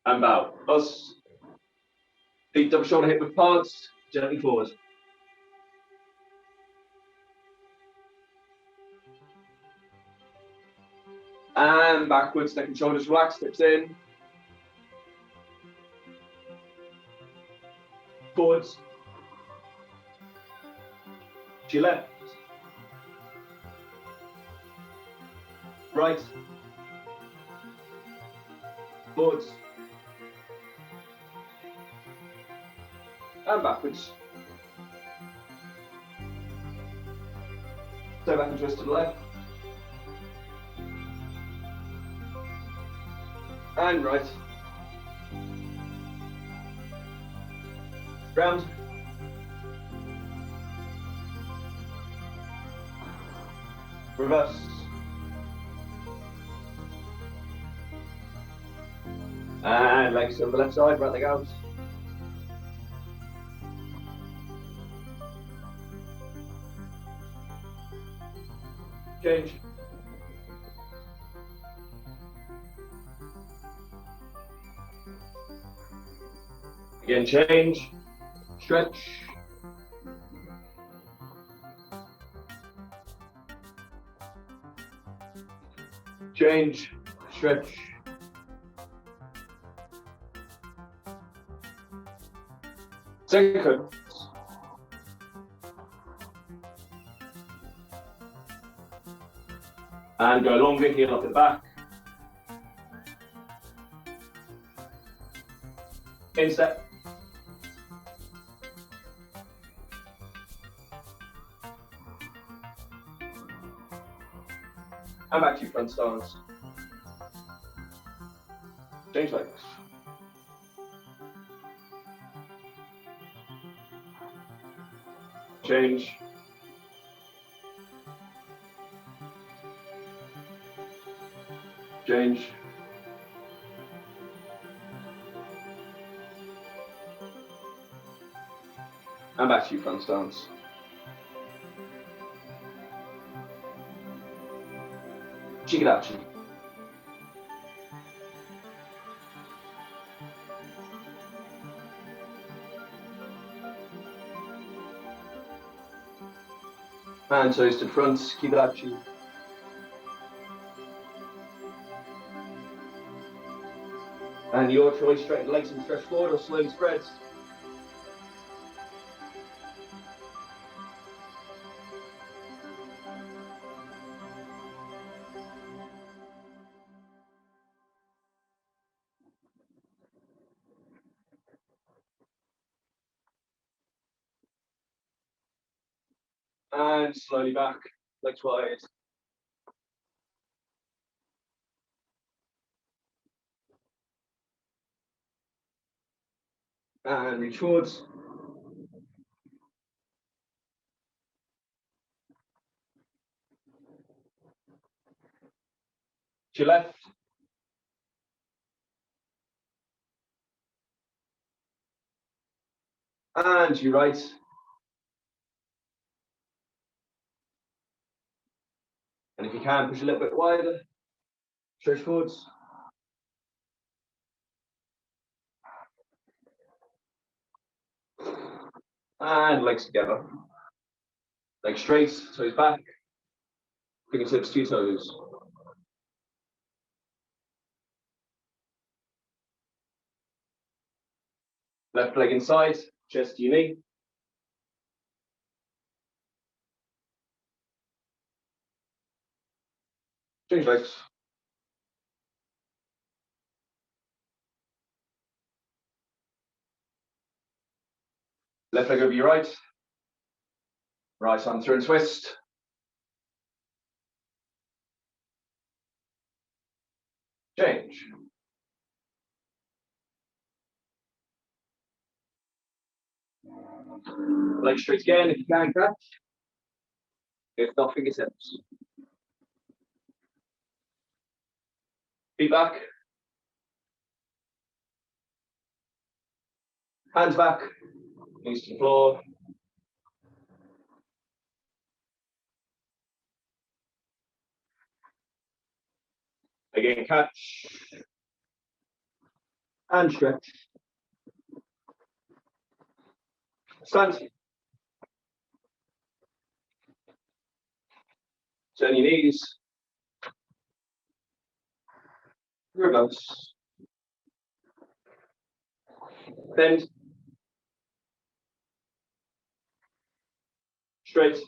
And bow. Us. Feet double shoulder hip width apart. Gently forward. And backwards, neck and shoulders relaxed, hips in. Forwards. To your left. Right. Forwards. And backwards. So back and twist to the left. And right. Round. Reverse. And legs to the left side, right leg out. Change. Again, change. Stretch. Change. Stretch. Second. And go longer, heel up the back. Instep. And back to your front stance. Change legs. Change. Change. And back to your front stance. Chikadachi. And toes to front, Kibarachi. And your choice, straighten legs and stretch forward or slowly spread. And slowly back, legs wide. And reach forwards. To your left. And to your right. And if you can, push a little bit wider. Stretch forwards. And legs together. Legs straight, toes back. Fingertips to your toes. Left leg inside, chest to your knee. Change legs. Left leg over your right. Right arm through and twist. Change. Legs straight again if you can catch. If not, fingertips. Feet back. Hands back. Knees to the floor. Again, catch. and stretch. Stand. Turn your knees. Reverse. Bend. Straight.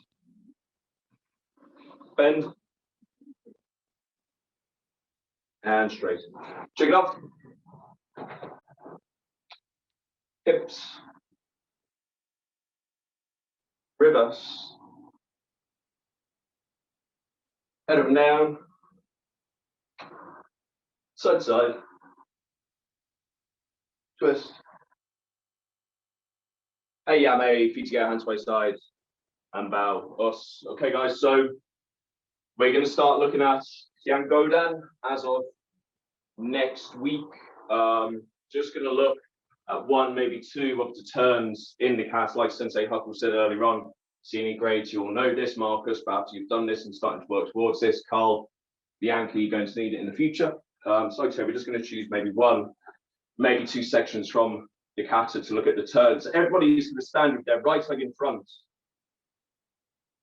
Bend. And straight. Check it up. Hips. Reverse. Head up and down. Side to side. Twist. Ayame, feet together, hands by side, and bow. Us. Okay, guys, so we're going to start looking at Heian Godan as of next week. Just going to look at one, maybe two of the turns in the cast, like Sensei Huckle said earlier on. Senior grades, you all know this. Marcus, perhaps you've done this and starting to work towards this. Carl, Bianchi, you're going to need it in the future. So like I say, we're just going to choose maybe one, maybe two sections from the kata to look at the turns. Everybody is going to stand with their right leg in front,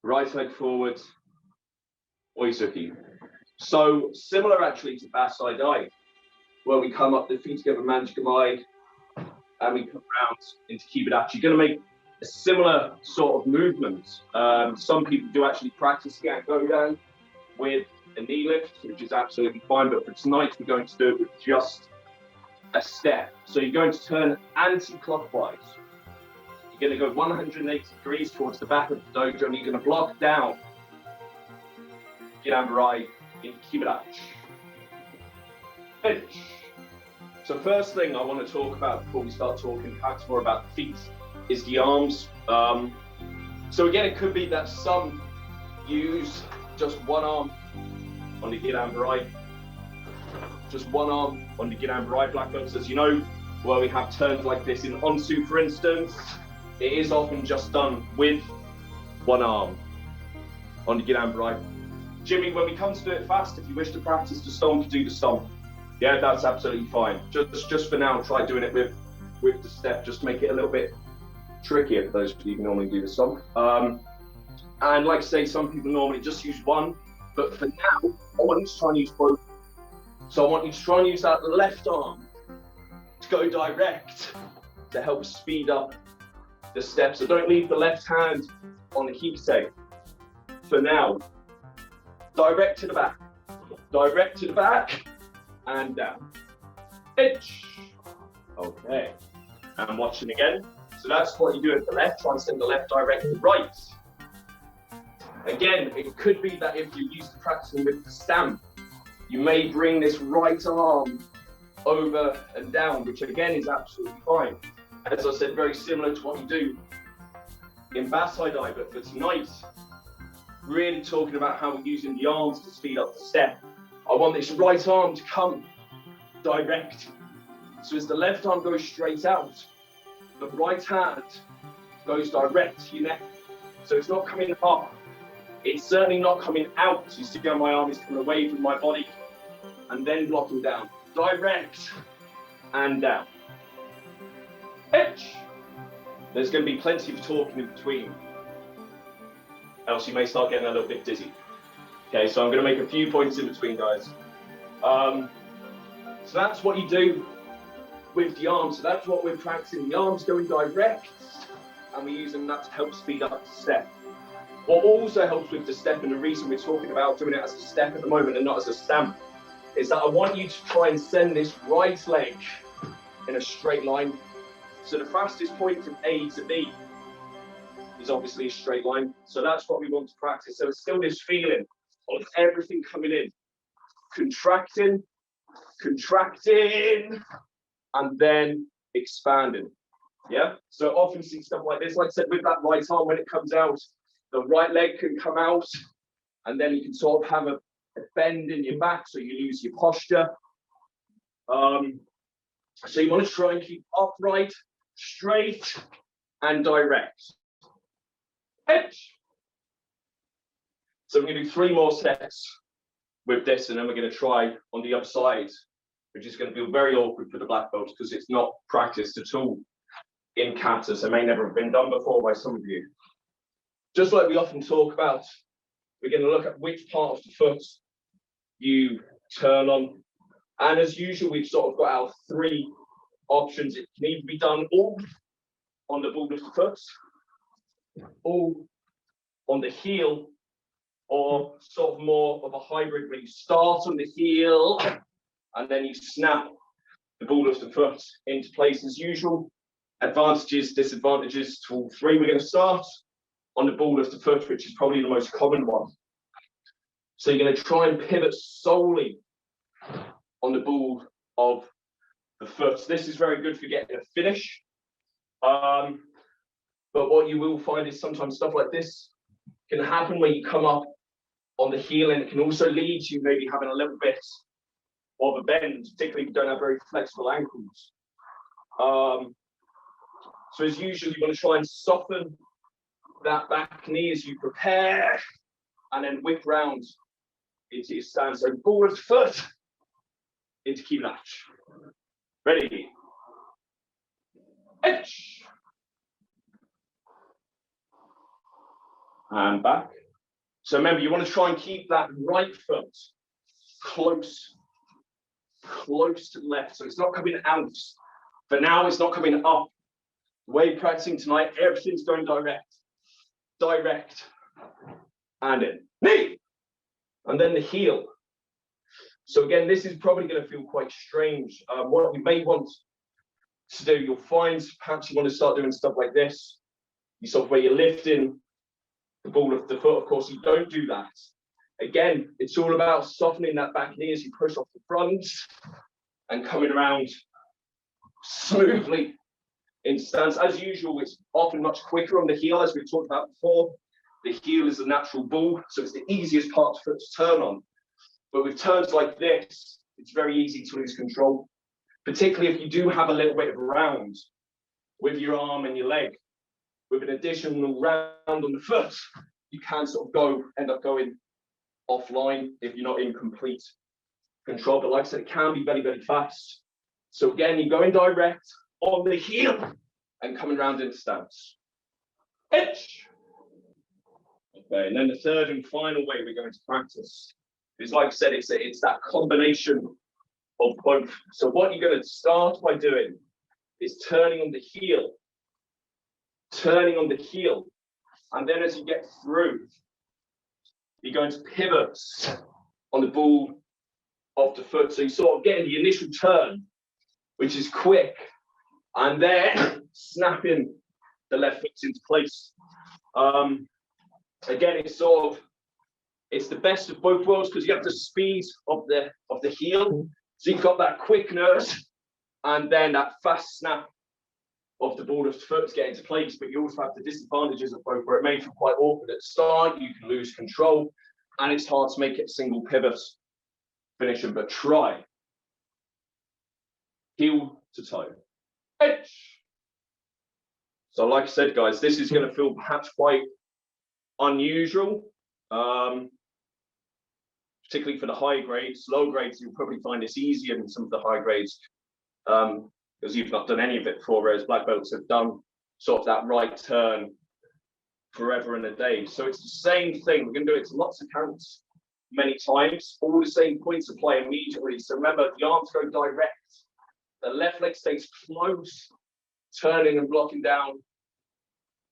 right leg forward, oizuki. So similar actually to Basai Dai, where we come up the feet together, manjikamai, and we come round into kibidachi. You're going to make a similar sort of movement. Some people do actually practice Heian Godan with a knee lift, which is absolutely fine, but for tonight we're going to do it with just a step. So you're going to turn anti-clockwise. You're going to go 180 degrees towards the back of the dojo, and you're going to block down Girambarai into kibidachi. Finish. So first thing I want to talk about before we start talking perhaps more about the feet is the arms. So again, it could be that some use just one arm on the Girambarai, just one arm on the Girambarai black belts. As you know, where we have turns like this in Onsu, for instance, it is often just done with one arm on the Girambarai. Jimmy, when we come to do it fast, if you wish to practice the stomp, do the stomp. Yeah, that's absolutely fine. Just for now, try doing it with the step, just to make it a little bit trickier for those of you who normally do the stomp. And like I say, some people normally just use one, but for now, I want you to try and use both. So I want you to try and use that left arm to go direct to help speed up the step. So don't leave the left hand on the kime for now. Direct to the back, and down. Pitch. Okay. And watching again. So that's what you do at the left, try and send the left direct to the right. Again, it could be that if you're used to practicing with the stamp, you may bring this right arm over and down, which again is absolutely fine. As I said, very similar to what you do in Basai Dai, but for tonight, really talking about how we're using the arms to speed up the step. I want this right arm to come direct. So as the left arm goes straight out, the right hand goes direct to your neck. So it's not coming up. It's certainly not coming out. You see how my arm is coming away from my body and then blocking down. Direct and down. Pitch. There's going to be plenty of talking in between, else you may start getting a little bit dizzy. Okay, so I'm going to make a few points in between, guys. So that's what you do with the arms. So that's what we're practicing. The arms going direct, and we're using that to help speed up the step. What also helps with the step, and the reason we're talking about doing it as a step at the moment and not as a stamp, is that I want you to try and send this right leg in a straight line. So the fastest point from A to B is obviously a straight line. So that's what we want to practice. So it's still this feeling of everything coming in, contracting, and then expanding. Yeah. So often see stuff like this. Like I said, with that right arm, when it comes out, the right leg can come out, and then you can sort of have a bend in your back, so you lose your posture. So you want to try and keep upright, straight, and direct. Pitch. So we're going to do 3 more sets with this, and then we're going to try on the other side which is going to feel very awkward for the black belts because it's not practiced at all in kata, so it may never have been done before by some of you. Just like we often talk about, we're going to look at which part of the foot you turn on. And as usual, we've sort of got our three options. It can either be done all on the ball of the foot, all on the heel, or sort of more of a hybrid where you start on the heel and then you snap the ball of the foot into place as usual. Advantages, disadvantages to all three. We're going to start on the ball of the foot, which is probably the most common one. So you're going to try and pivot solely on the ball of the foot. This is very good for getting a finish. But what you will find is sometimes stuff like this can happen when you come up on the heel, and it can also lead to maybe having a little bit of a bend, particularly if you don't have very flexible ankles. So as usual, you want to try and soften that back knee as you prepare, and then whip round into your stance. So ball of the foot into kime. Ready? Edge. And back. So remember, you want to try and keep that right foot close to the left. So it's not coming out. For now, it's not coming up. The way you're practicing tonight, everything's going direct. Direct. And in. Knee. And then the heel. So again, this is probably going to feel quite strange. What you may want to do, you'll find perhaps you want to start doing stuff like this. You sort of where you're lifting the ball of the foot. Of course, you don't do that. Again, it's all about softening that back knee as you push off the front and coming around smoothly in stance. As usual, it's often much quicker on the heel, as we've talked about before. The heel is the natural ball, so it's the easiest part for it to turn on. But with turns like this, it's very easy to lose control, particularly if you do have a little bit of round with your arm and your leg. With an additional round on the foot, you can sort of end up going offline if you're not in complete control. But like I said, it can be very, very fast. So again, you're going direct on the heel and coming round into stance. Edge. Okay, and then the third and final way we're going to practice is, like I said, it's that combination of both. So what you're going to start by doing is turning on the heel, and then as you get through, you're going to pivot on the ball of the foot. So you sort of get in the initial turn, which is quick, and then snapping the left foot into place. Again, it's the best of both worlds because you have the speed of the heel, so you've got that quickness, and then that fast snap of the ball of the foot to get into place. But you also have the disadvantages of both, where it may feel quite awkward at the start, you can lose control, and it's hard to make it a single pivot finisher. But try. Heel to toe. Edge. So like I said, guys, this is going to feel perhaps quite unusual, particularly for the high grades. Low grades, you'll probably find this easier than some of the high grades, because you've not done any of it before, whereas black belts have done sort of that right turn forever and a day. So it's the same thing. We're going to do it to lots of counts, many times. All the same points apply immediately. So remember, the arms go direct. The left leg stays close, turning and blocking down.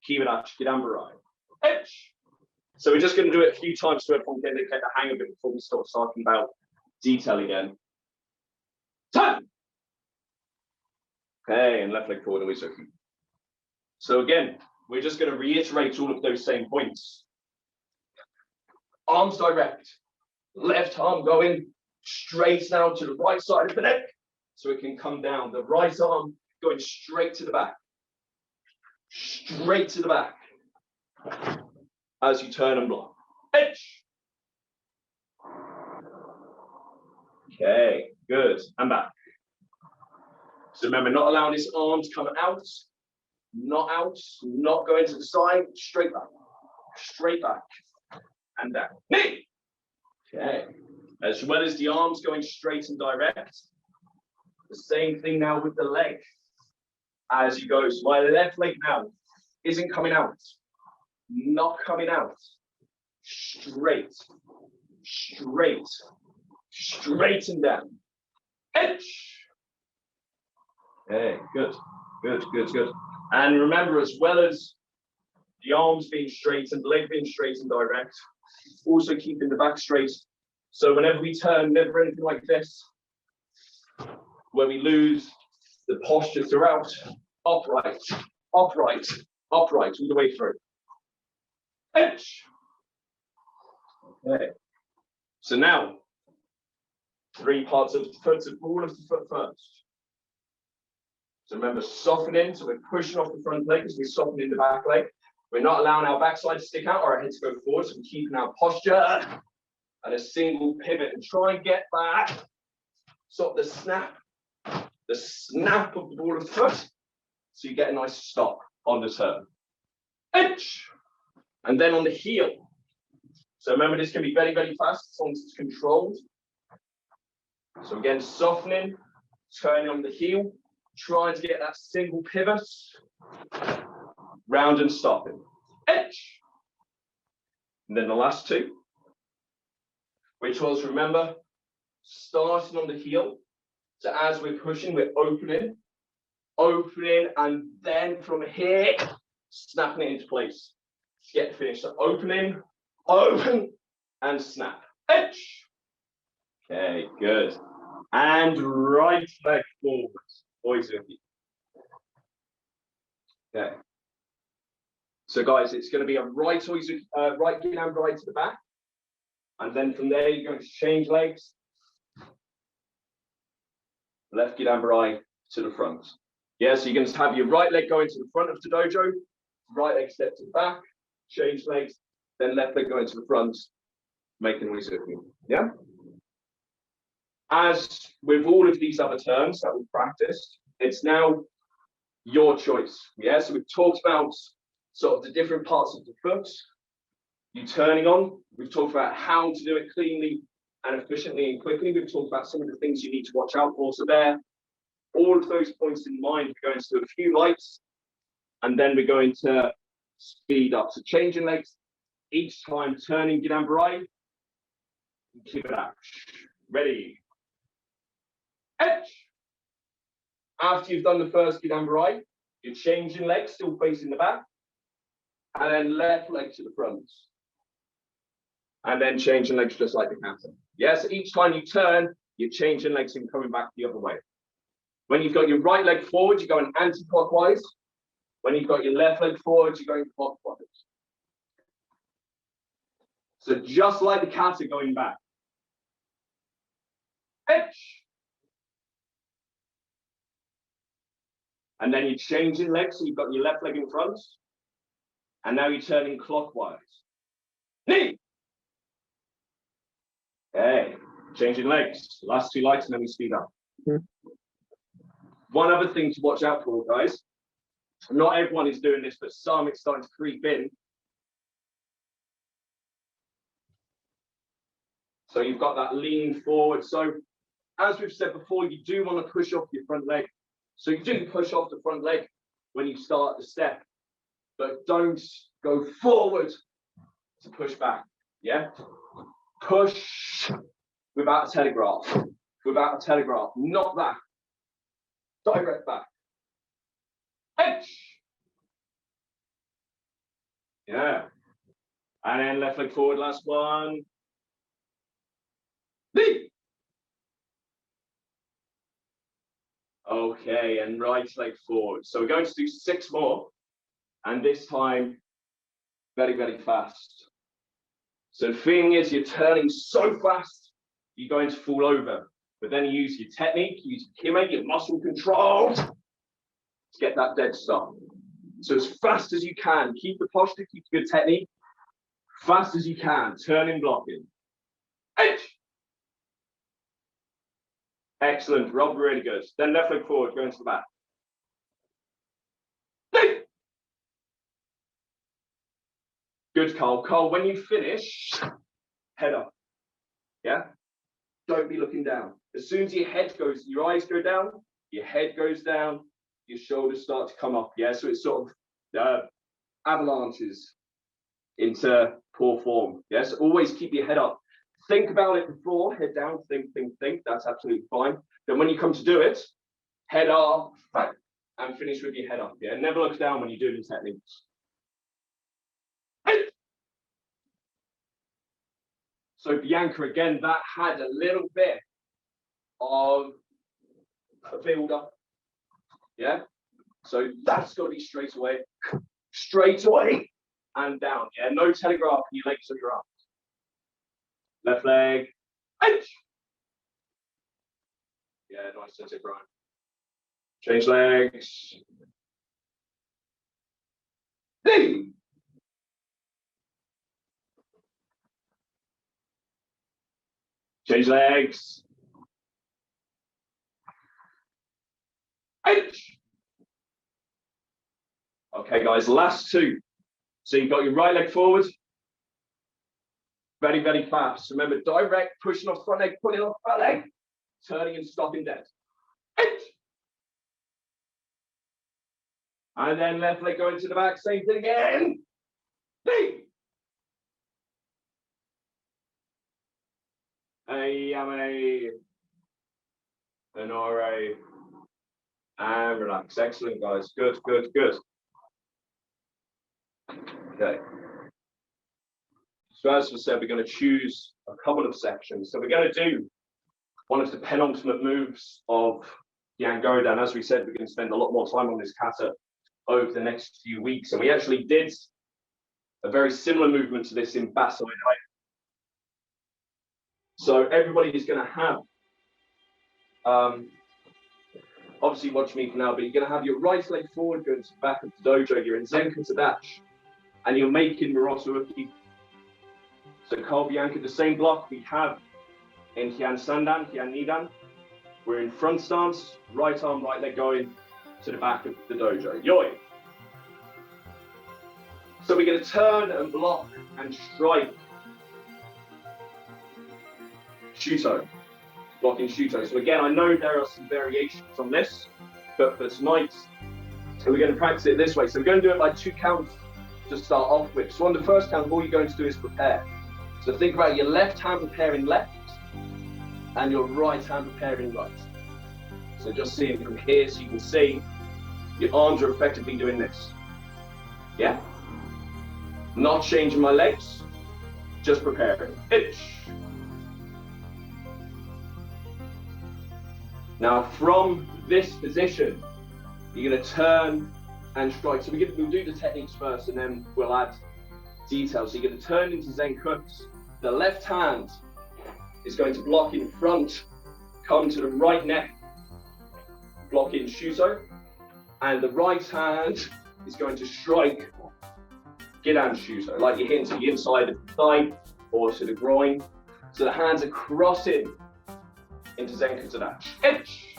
Kime, Kidambarai. Edge. So we're just going to do it a few times so everyone can get the hang of it before we start talking about detail again. Turn. Okay, and left leg forward, always looking. So again, we're just going to reiterate all of those same points. Arms direct. Left arm going straight now to the right side of the neck, so it can come down. The right arm going straight to the back. Straight to the back. As you turn and block. Edge. Okay, good. And back. So remember, not allowing this arm to come out, not going to the side, straight back, and down. Knee. Okay. As well as the arms going straight and direct, The same thing now with the leg. As you go, so my left leg now isn't coming out, not coming out. Straight, straight, straight and down. Edge. Okay, good, good, good, good. And remember, as well as the arms being straight and the leg being straight and direct, also keeping the back straight. So whenever we turn, never anything like this, where we lose the posture throughout. Upright, upright, upright, all the way through. Edge. Okay. So now, 3 parts of the foot, so all of the foot first. So remember, softening, so we're pushing off the front leg as we soften in the back leg. We're not allowing our backside to stick out or our head to go forward, so we're keeping our posture and a single pivot and try and get back. Sort of the snap of the ball of the foot. So you get a nice stop on the turn. Edge. And then on the heel. So remember, this can be very, very fast as long as it's controlled. So again, softening, turning on the heel, trying to get that single pivot, round and stopping. Edge. And then the last 2, which was, remember, starting on the heel. So as we're pushing, we're opening, and then from here, snapping it into place to get the finish. So opening, open, and snap. Edge. Okay, good. And right leg forward. Oizuki. Okay. So guys, it's going to be a right Oizuki, right Godan right to the back. And then from there, you're going to change legs. Left Godan to the front. Yeah, so you're going to have your right leg going to the front of the dojo, right leg step to the back, change legs, then left leg going to the front, making Oizuki. Yeah? As with all of these other terms that we practiced, it's now your choice. Yeah, so we've talked about sort of the different parts of the foot, you turning on. We've talked about how to do it cleanly and efficiently and quickly. We've talked about some of the things you need to watch out for. So there, all of those points in mind, we're going to do a few lights, and then we're going to speed up. So changing legs, each time turning Godan Barai, keep it out. Ready. Edge. After you've done the first Godan Barai, you're changing legs, still facing the back, and then left leg to the front. And then changing legs just like the kata. Yes, each time you turn, you're changing legs and coming back the other way. When you've got your right leg forward, you're going anti-clockwise. When you've got your left leg forward, you're going clockwise. So just like the kata going back. Edge. And then you're changing legs, so you've got your left leg in front. And now you're turning clockwise. Knee. Okay, changing legs. Last 2 lights, and then we speed up. One other thing to watch out for, guys. Not everyone is doing this, but some it's starting to creep in. So you've got that lean forward. So as we've said before, you do want to push off your front leg. So you do push off the front leg when you start the step, but don't go forward to push back. Yeah? Push without a telegraph. Without a telegraph. Not that. Direct back. Edge. Yeah. And then left leg forward, last one. Knee. Okay, and right leg forward. So we're going to do 6 more. And this time, very, very fast. So the thing is, you're turning so fast, you're going to fall over. But then you use your technique, use your kime, your muscle control to get that dead stop. So as fast as you can, keep the posture, keep the good technique. Fast as you can, turning, blocking. Edge. Excellent, Rob, really good. Then left leg forward, going to the back. Knee. Good, Carl. Carl, when you finish, head up. Yeah? don't be looking down. As soon as your eyes go down, your head goes down, your shoulders start to come up. Yeah, so it's sort of avalanches into poor form. Yes, always keep your head up. Think about it before, head down, think. That's absolutely fine. Then when you come to do it, head up and finish with your head up. Yeah, never look down when you're doing techniques. So Bianca, again, that had a little bit of a build up. Yeah, so that's got to be straight away and down. Yeah, no telegraphing your legs or your arms. Left leg. Yeah, nice sensei Brian. Change legs. Change legs. Okay, guys, last two. So you've got your right leg forward. Very, very fast. Remember, direct, pushing off front leg, pulling off front leg, turning and stopping dead. And then left leg going to the back, same thing again. Yamane, Honore, and relax. Excellent, guys. Good. Okay. So as I said, we're going to choose a couple of sections. So we're going to do one of the penultimate moves of Heian Godan. As we said, we're going to spend a lot more time on this kata over the next few weeks. And we actually did a very similar movement to this in Basoi. So everybody is going to have, obviously watch me for now, but you're going to have your right leg forward going to the back of the dojo. You're in Zenka Tadashi, and you're making Murasu Uchi. So Carl Bianca, the same block we have in Heian Sandan, Heian Nidan. We're in front stance, right arm, right leg going to the back of the dojo. Yoi. So we're going to turn and block and strike. Shuto. Blocking shuto. So again, I know there are some variations on this, but for tonight, so we're going to practice it this way. So we're going to do it by 2 counts to start off with. So on the first count, all you're going to do is prepare. So think about your left hand preparing left and your right hand preparing right. So just see it from here so you can see your arms are effectively doing this. Yeah? Not changing my legs, just preparing. Itch. Now from this position, you're going to turn and strike. So we'll do the techniques first and then we'll add details. So you're going to turn into Zenkuts. The left hand is going to block in front, come to the right neck, block in shuto, and the right hand is going to strike Gidan shuto, like you're hitting to the inside of the thigh or to the groin. So the hands are crossing into Zenka Tadashi.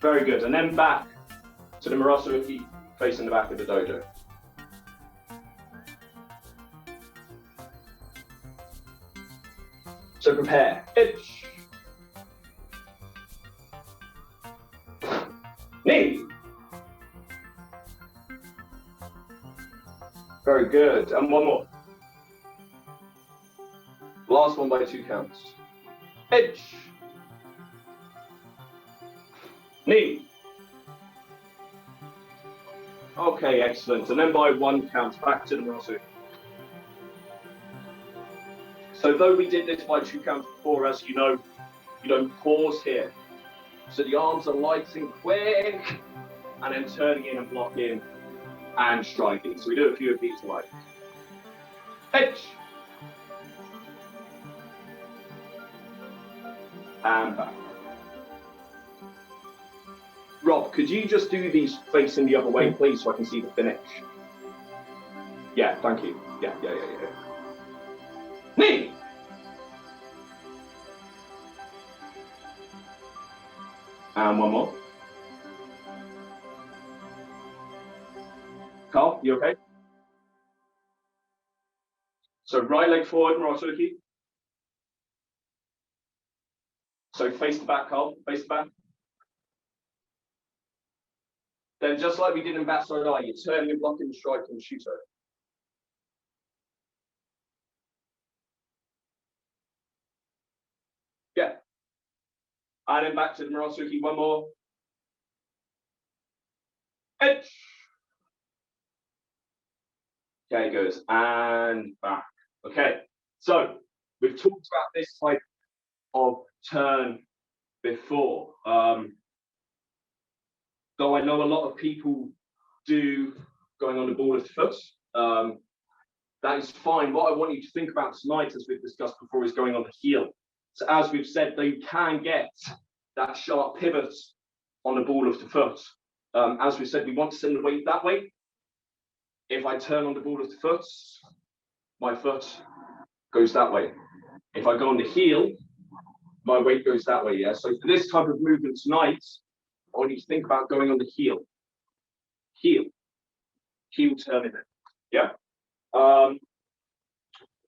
Very good, and then back to the Murasu Uchi facing the back of the dojo. So prepare. Itch. Knee. Very good. And one more. Last one by 2 counts. Itch. Knee. Okay, excellent. And then by 1 count, back to the Murasu. So though we did this by 2 counts before, as you know, you don't pause here. So the arms are light and quick, and then turning in and blocking and striking. So we do a few of these like pitch and back. Rob, could you just do these facing the other way, please, so I can see the finish? Yeah, thank you. Yeah. Knee. And one more. Carl, you okay? So right leg forward, Murasuki. So face the back, Carl, face the back. Then just like we did in Basodai, you turn your block and strike and shoot it. Yeah. And then back to the Murasuki, one more. Edge. Okay, good. And back. Okay. So we've talked about this type of turn before. Though I know a lot of people do going on the ball of the foot. That is fine. What I want you to think about tonight, as we've discussed before, is going on the heel. So as we've said, though, you can get that sharp pivot on the ball of the foot. As we said, we want to send the weight that way. If I turn on the ball of the foot, my foot goes that way. If I go on the heel, my weight goes that way, yeah? So for this type of movement tonight, I want you to think about going on the heel. Heel turning it, yeah?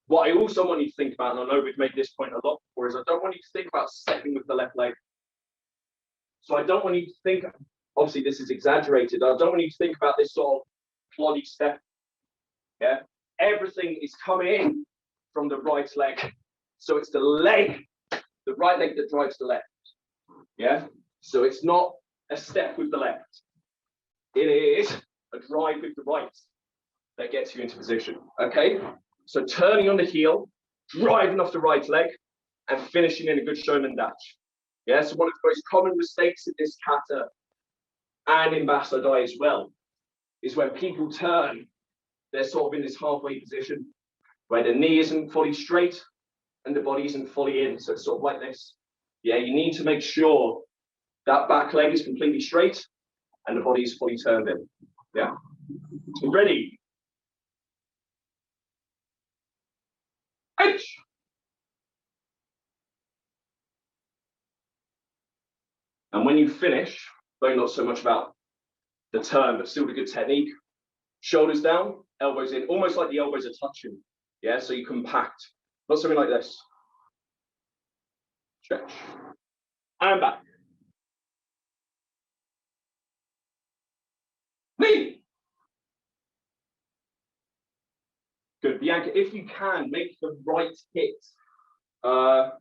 What I also want you to think about, and I know we've made this point a lot before, is I don't want you to think about stepping with the left leg. So I don't want you to think, obviously this is exaggerated, I don't want you to think about this sort of ploddy step, yeah? Everything is coming in from the right leg. So it's the leg, the right leg that drives the left, yeah? So it's not a step with the left. It is a drive with the right that gets you into position, okay? So turning on the heel, driving off the right leg, and finishing in a good showman dash. Yeah, so one of the most common mistakes in this kata and in Basodai as well is when people turn, they're sort of in this halfway position where the knee isn't fully straight and the body isn't fully in. So it's sort of like this. Yeah, you need to make sure that back leg is completely straight and the body is fully turned in. Yeah. Ready? Ouch. And when you finish, though not so much about the turn, but still a good technique, shoulders down, elbows in, almost like the elbows are touching. Yeah, so you compact. Not something like this. Stretch. And back. Knee. Good. Bianca, if you can, make the right hit. Though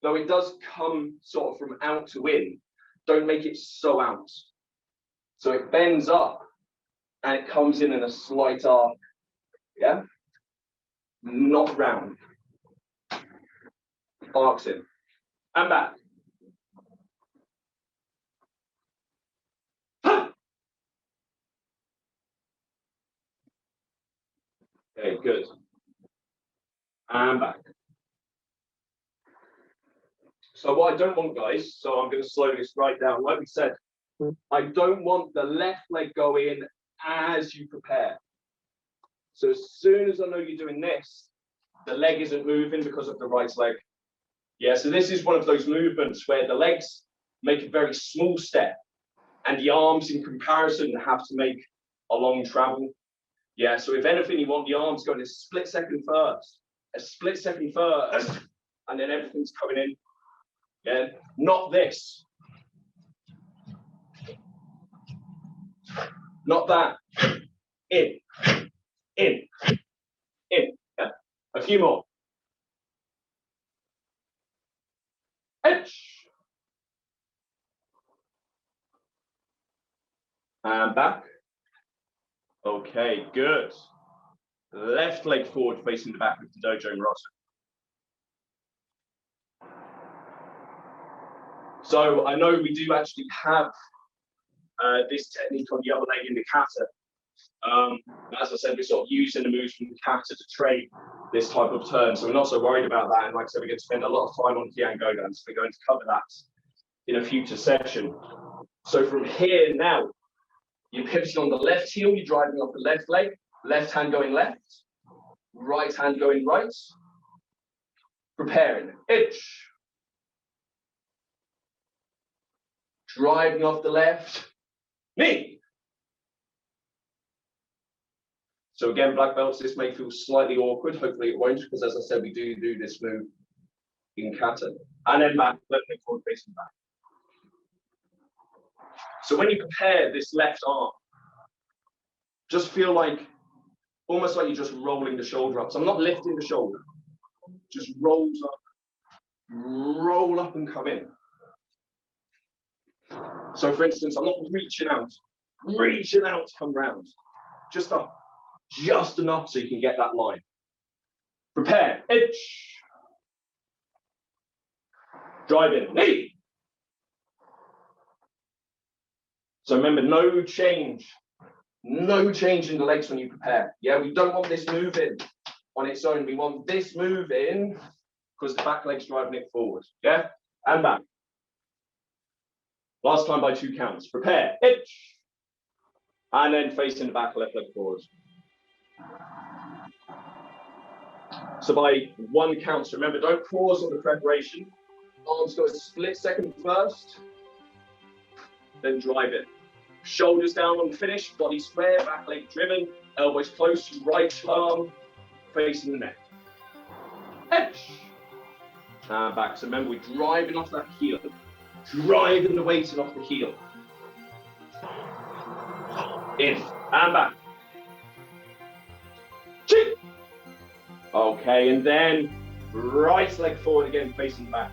it does come sort of from out to in, don't make it so out. So it bends up and it comes in a slight arc. Yeah? Not round. Arcs in. And back. Okay, good. And back. So what I don't want, guys, so I'm going to slow this right down. Like we said, I don't want the left leg go in as you prepare. So as soon as I know you're doing this, the leg isn't moving because of the right leg. Yeah, so this is one of those movements where the legs make a very small step and the arms in comparison have to make a long travel. Yeah, so if anything, you want the arms going a split second first, and then everything's coming in. Yeah, not this. Not that. In. Yeah, a few more. Edge. And back. Okay, good. Left leg forward facing the back of the dojo Ross. So I know we do actually have this technique on the other leg in the kata. As I said, we're sort of using the moves from the kata to train this type of turn. So we're not so worried about that. And like I said, we're going to spend a lot of time on Heian Godan. So we're going to cover that in a future session. So from here now, you're pivoting on the left heel, you're driving off the left leg, left hand going left, right hand going right. Preparing. Edge. Driving off the left. Knee. So again, black belts, this may feel slightly awkward. Hopefully it won't, because as I said, we do this move in kata. And then back, left leg forward, facing back. So when you prepare this left arm, just feel like, almost like you're just rolling the shoulder up. So I'm not lifting the shoulder, just rolls up, roll up and come in. So for instance, I'm not reaching out to come round. Just up, just enough so you can get that line. Prepare, itch. Drive in, knee. So remember, no change in the legs when you prepare. Yeah, we don't want this moving on its own. We want this moving because the back leg's driving it forward. Yeah, and back. Last time by 2 counts. Prepare, itch. And then facing the back, left leg forward. So by 1 count, so remember, don't pause on the preparation. Arms go a split second first, then drive it. Shoulders down on the finish, body square, back leg driven, elbows close to right arm, facing the neck. Edge. And back. So remember, we're driving off that heel. Driving the weight off the heel. In and back. Cheek. Okay, and then right leg forward again, facing back.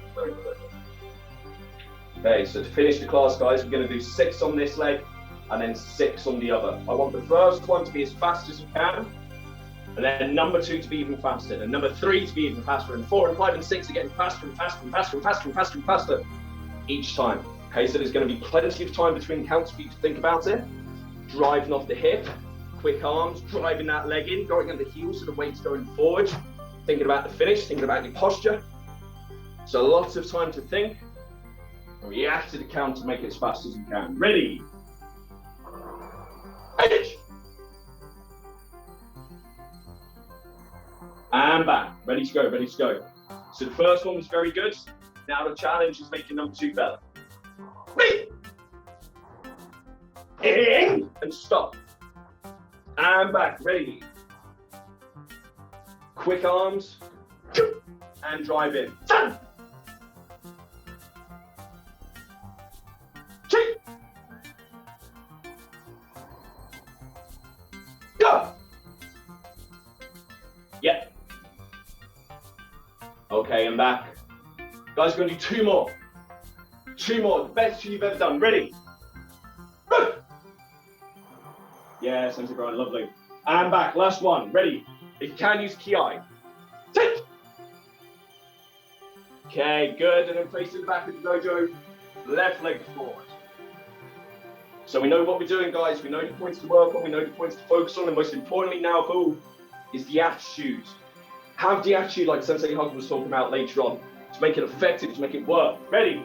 Okay, so to finish the class, guys, we're going to do 6 on this leg and then 6 on the other. I want the first one to be as fast as you can, and then number 2 to be even faster, and number 3 to be even faster, and 4 and 5 and 6 are getting faster and faster and faster and faster and faster and faster each time. Okay, so there's going to be plenty of time between counts for you to think about it. Driving off the hip, quick arms, driving that leg in, going on the heels so the weight's going forward, thinking about the finish, thinking about your posture. So lots of time to think. React to the count to make it as fast as you can. Ready? Edge. And back. Ready to go, ready to go. So the first one was very good. Now the challenge is making number 2 better. Ready? In and stop. And back. Ready? Quick arms. And drive in. Go. Yep. Okay, I'm back. Guys, we're going to do 2 more. 2 more, the best you've ever done. Ready? Yeah, Sensei Brian, lovely. And back, last one. Ready? If you can, use ki. Sit. Okay, good. And then face to the back of the dojo. Left leg forward. So we know what we're doing, guys. We know the points to work on. We know the points to focus on. And most importantly now, is the attitude. Have the attitude like Sensei Hug was talking about later on to make it effective, to make it work. Ready?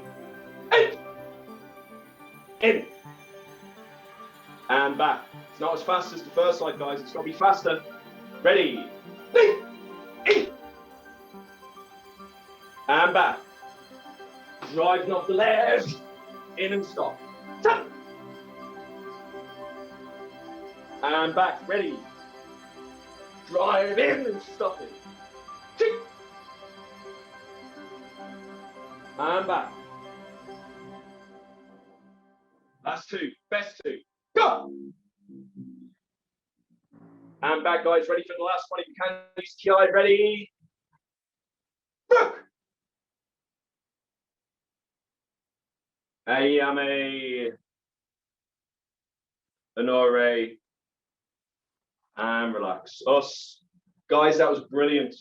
In. And back. It's not as fast as the first side, guys. It's got to be faster. Ready? In. And back. Driving off the leg. In and stop. And back. Ready? Drive in and stop it. And back. Last 2. Best 2. Go! And back, guys. Ready for the last one. If you can, use TI. Ready? Look! Ayame. Honore. And relax. Us. Guys, that was brilliant.